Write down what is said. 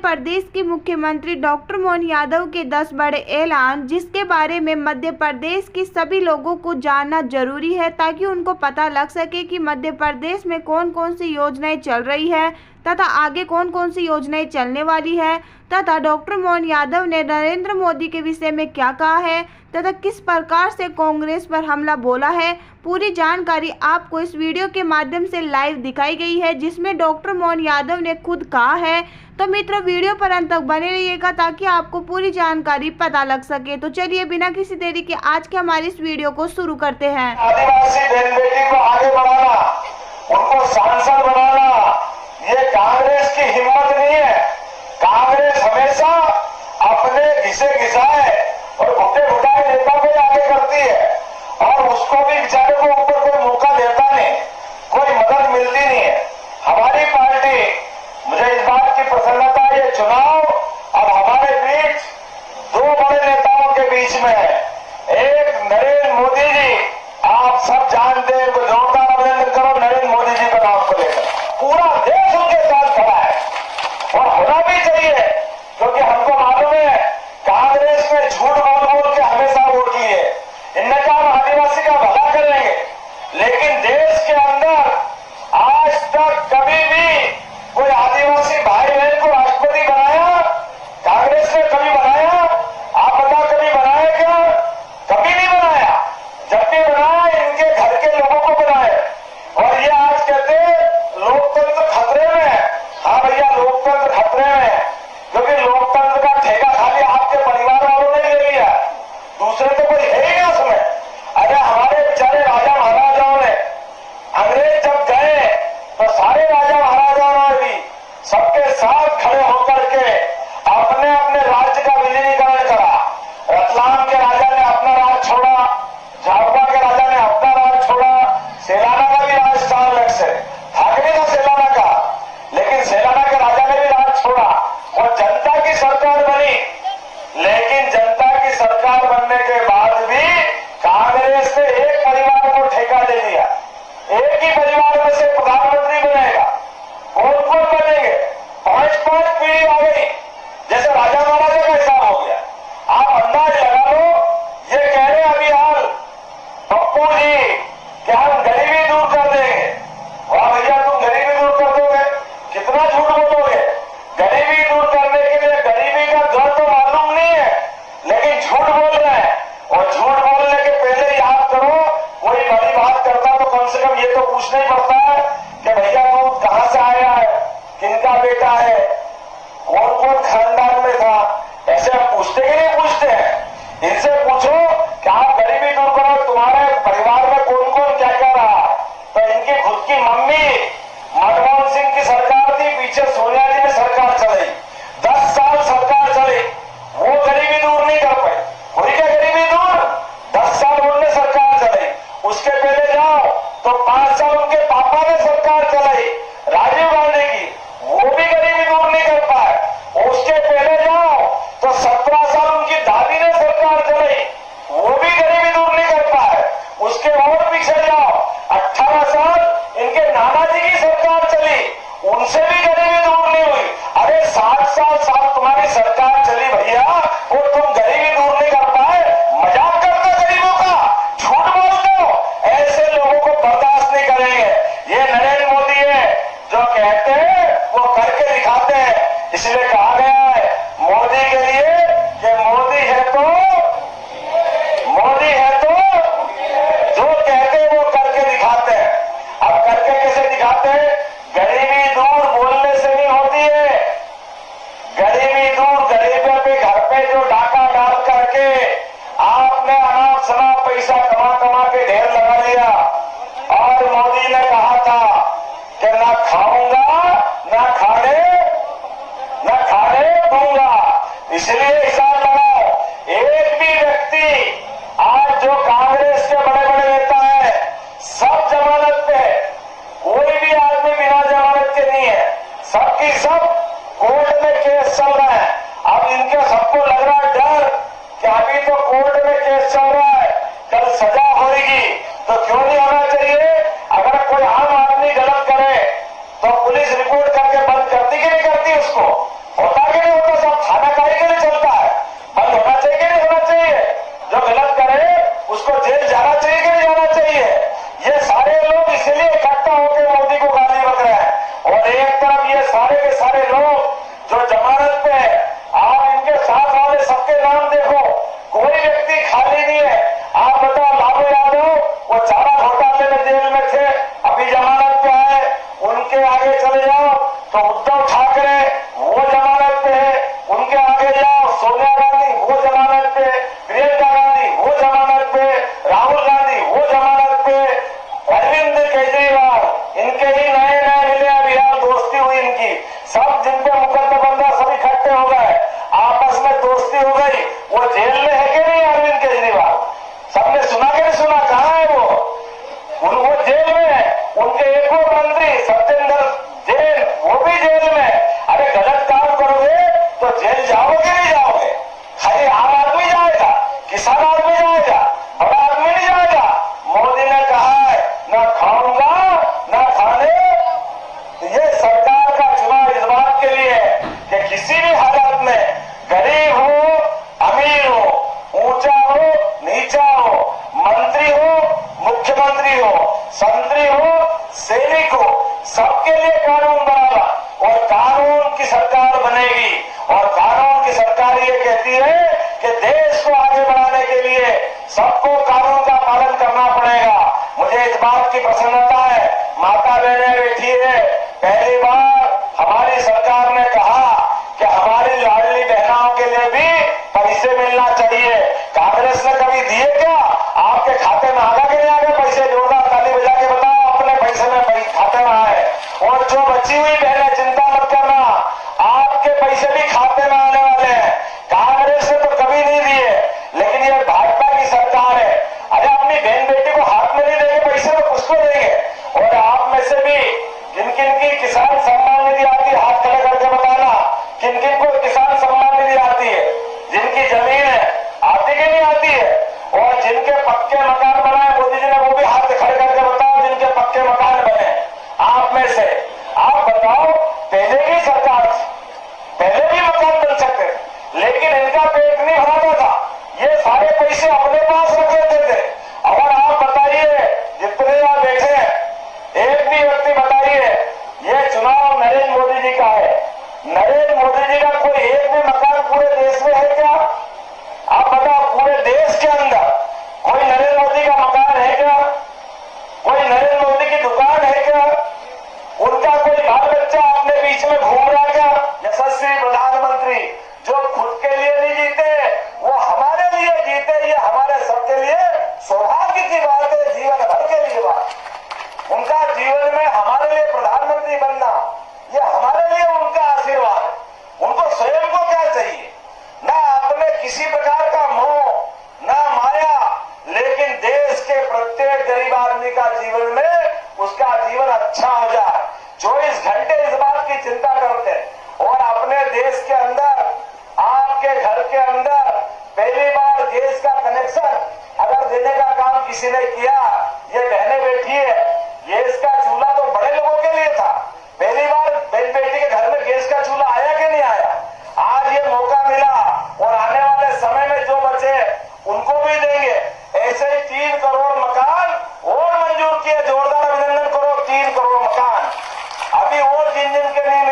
प्रदेश के मुख्यमंत्री डॉक्टर मोहन यादव के 10 बड़े ऐलान, जिसके बारे में मध्य प्रदेश के सभी लोगों को जानना जरूरी है ताकि उनको पता लग सके कि मध्य प्रदेश में कौन कौन सी योजनाएं चल रही है तथा आगे कौन कौन सी योजनाएं चलने वाली है, तथा डॉक्टर मोहन यादव ने नरेंद्र मोदी के विषय में क्या कहा है तथा किस प्रकार से कांग्रेस पर हमला बोला है। पूरी जानकारी आपको इस वीडियो के माध्यम से लाइव दिखाई गई है, जिसमें डॉक्टर मोहन यादव ने खुद कहा है। तो मित्रों, वीडियो पर अंत तक बने रहिएगा ताकि आपको पूरी जानकारी पता लग सके। तो चलिए बिना किसी देरी के आज के हमारी इस वीडियो को शुरू करते हैं। आदिवासी बहन बेटी को आगे बढ़ाना, उनको सांसद बनाना, ये कांग्रेस की हिम्मत नहीं है। कांग्रेस हमेशा अपने घिसे घिसाए और घुटे घुटाए नेता को आगे करती है और उसको भी बेचारे को ऊपर कोई मौका देता नहीं, कोई मदद मिलती नहीं है। हमारी पार्टी, मुझे इस बात की प्रसन्नता है, ये चुनाव अब हमारे बीच दो बड़े नेताओं के बीच में है। एक नरेंद्र मोदी जी, आप सब जानते हैं, जोरदार अभिनंदन करो नरेंद्र मोदी जी का नाम को लेकर। पूरा देश उनके साथ खड़ा है और होना भी चाहिए, क्योंकि हमको मालूम है कांग्रेस में झूठ बोल बोल के हमेशा वोट लिए। इनने कहा हम आदिवासी का भला करेंगे, लेकिन देश के अंदर आज तक कभी भी कोई आदिवासी भाई बहन को राष्ट्रपति बनाया? कांग्रेस ने कभी बनाया? आप बताओ, कभी बनाया क्या? कभी नहीं बनाया। जब भी बनाया इनके घर के लोगों को बनाए। और ये आज कहते लोकतंत्र खतरे में है। हाँ भैया, लोकतंत्र खतरे में है, क्योंकि लोकतंत्र का ठेका खाली आपके परिवार वालों ने ले लिया, दूसरे तो कोई है ही नहीं उसमें। अरे हमारे बेचारे राजा महाराजाओं ने, अंग्रेज जब गए तो सारे राजा महाराजाओं ने भी सबके साथ खड़े होकर के अपने अपने राज्य का विलीनीकरण करा। रतलाम के राजा ने अपना राज छोड़ा, झाबुआ के राजा ने अपना राज छोड़ा, सेलाना का भी राज था अलग से, भागने का सेलाना का, लेकिन सेलाना के राजा ने भी राज छोड़ा और जनता की सरकार बनी। लेकिन जनता की सरकार बनने के बाद भी कांग्रेस ने एक परिवार को ठेका दे दिया। एक ही परिवार में से प्रधानमंत्री बनेगा। कौन कौन बनेंगे? 5-5 पीढ़ी आ गई, जैसे राजा महाराजा का हिसाब हो गया। आप अंदाज लगा लो, ये कह रहे अभी हाल पप्पू जी कि हम गरीबी दूर कर देंगे। वाह भैया, तुम गरीबी दूर कर दोगे? कितना झूठ बोलोगे? गरीबी दूर करने के लिए गरीबी का दर तो मालूम नहीं है, लेकिन झूठ बोल रहे हैं। और झूठ बोलने के पहले याद करो, कोई बड़ी बात करता तो कम से कम ये तो पूछना ही पड़ता है कि भैया तू कहां से आया है, किनका बेटा है, कौन कौन खानदान में था। ऐसे हम पूछते कि नहीं पूछते हैं? इनसे पूछो कि आप गरीबी दूर करो, तुम्हारे परिवार में कौन कौन क्या क्या रहा। तो इनकी खुद की मम्मी मनमोहन सिंह की सरकार थी, पीछे सोनिया जी ने सरकार चलाई, 10 साल सरकार चली, वो गरीबी दूर नहीं कर पाई। हुई क्या गरीबी दूर? 10 साल उन्होंने सरकार चलाई। उसके पहले जाओ तो 5 साल उनके पापा ने सरकार चलाई, राजीव गांधी की, वो भी गरीबी दूर नहीं कर पाए। उसके पहले जाओ तो 17 साल उनकी दादी ने सरकार चलाई, वो भी गरीबी दूर नहीं कर पाए। उसके और पीछे जाओ, 18 साल इनके नाना जी की सरकार चली, उनसे भी गरीबी दूर नहीं हुई। अरे 60 साल तुम्हारी सरकार चली भैया, और तुम गरीबी दूर नहीं कर पाए। मजाक करते गरीबों का, झूठ बोलते हो, ऐसे लोगों को बर्दाश्त नहीं करेंगे। ये नरेंद्र मोदी है, जो कहते हैं वो करके दिखाते हैं। इसलिए कहा गया है मोदी के लिए कि मोदी है तो जो कहते हैं वो करके दिखाते हैं। अब करके कैसे दिखाते हैं? गरीबी दूर बोलने से नहीं होती है। गरीबी दूर गरीबों के घर पे जो डाका डाल करके आपने अनाप शनाप पैसा कमा के ढेर लगा लिया। और मोदी ने कहा था कि ना खाऊंगा ना खाने दूंगा। इसलिए हिसाब लगाओ, एक भी व्यक्ति आज जो कांग्रेस के बड़े बड़े नेता है, सब जमानत पे है, कोई भी आदमी बिना जमानत के नहीं है। सबकी सब कोर्ट में केस चल रहा है। अब इनके सबको लग रहा है डर कि अभी तो कोर्ट में केस चल रहा है, कल सजा होगी, तो क्यों नहीं होना चाहिए? अगर कोई आम आदमी गलत करे तो पुलिस रिपोर्ट करके बंद करती कि नहीं करती? उसको होता कि आगे चले जाओ तो उद्धव ठाकरे वो जमानत पे है, उनके आगे जाओ सोनिया गांधी वो जमानत पे, प्रियंका गांधी वो जमानत पे, राहुल गांधी वो जमानत पे, अरविंद केजरीवाल इनके ही नए नए मिले अभी यार, दोस्ती हुई इनकी, सब जिन पे मुकदमा सब इकट्ठे हो गए, आपस में दोस्ती हो गई, वो जेल में है कि नहीं अरविंद केजरीवाल? सबने सुना कि नहीं सुना? कहाँ है वो जेल में है। उनके एक और मंत्री सत्येंद्र जैन वो भी जेल में। अरे गलत काम करोगे तो जेल जाओगे कि नहीं जाओगे? खाली आम आदमी जाएगा, किसान आदमी जाएगा, बड़ा आदमी नहीं जाएगा। मोदी ने कहा है ना खाऊंगा ना खाने। ये सरकार का चुनाव इस बात के लिए कि किसी भी हालत में गरीब हो अमीर हो, ऊंचा हो नीचा हो, मंत्री हो मुख्यमंत्री हो, संतरी हो सैनिक हो, सबके लिए कानून बनाना और कानून की सरकार बनेगी। और कानून की सरकार ये कहती है कि देश को आगे बढ़ाने के लिए सबको कानून का पालन करना पड़ेगा। मुझे इस बात की प्रसन्नता है, माता बहनें बैठी है, पहली बार हमारी सरकार ने कहा कि हमारी लाडली बहनों के लिए भी पैसे मिलना चाहिए। कांग्रेस ने कभी दिए क्या? आपके खाते में आगा कि नहीं आगे पैसे? जोरदार ताली बजा के बताओ अपने पैसे में खाते में आए। और जो बची हुई बहनें चिंता मत करना, आपके पैसे भी खाते में आने वाले हैं। कांग्रेस ने तो कभी नहीं दिए, लेकिन ये भाजपा की सरकार है। अरे अपनी बहन बेटी को हाथ में नहीं देंगे पैसे तो किसको देंगे? और आप में से भी किन किन की किसान सम्मान निधि आती है, हाथ खड़े करके बताना किन किन को किसान सम्मान निधि आती है? जिनकी जमीन है आती कि नहीं आती है? और जिनके पक्के मकान बनाए मोदी जी ने वो भी हाथ खड़े करके बताओ जिनके पक्के मकान बने आप में से। आप बताओ, पहले की सरकार पहले भी मकान बन सकते लेकिन इनका पेट नहीं भराता था, ये सारे पैसे अपने पास रख लेते थे। और आप बताइए जितने यहाँ बैठे हैं, एक भी व्यक्ति बताइए ये चुनाव नरेंद्र मोदी जी का है, नरेंद्र मोदी जी का कोई एक भी मकान पूरे देश में है क्या? आप बताओ, पूरे देश के अंदर कोई नरेंद्र मोदी का मकान है क्या? कोई नरेंद्र मोदी की दुकान है क्या? उनका कोई बाल बच्चा अपने बीच में घूम रहा क्या? यशस्वी प्रधानमंत्री जो खुद के लिए नहीं जीते वो हमारे लिए जीते, ये हमारे सबके लिए सौभाग्य की बात है, जीवन भर के लिए बात। उनका जीवन में हमारे लिए प्रधानमंत्री बनना ये हमारे लिए उनका आशीर्वाद है। उनको स्वयं को क्या चाहिए? ना अपने किसी प्रकार का मोह ना माया, लेकिन देश के प्रत्येक गरीब आदमी का जीवन में उसका जीवन अच्छा हो जाए। 24 घंटे इस बात की चिंता करते हैं। और अपने देश के अंदर आपके घर के अंदर पहली बार गैस का कनेक्शन अगर देने का काम किसी ने किया, ये बहनें बैठी है, गैस का चूल्हा तो बड़े लोगों के लिए था, पहली बार बहन बेटी के घर में गैस का चूल्हा आया कि नहीं आया? आज ये मौका मिला और आने वाले समय में जो बचे उनको भी देंगे। ऐसे ही 3 करोड़ मकान और मंजूर किए, जोरदार अभिनंदन करो। 3 करोड़ मकान अभी और जिन जिन के नहीं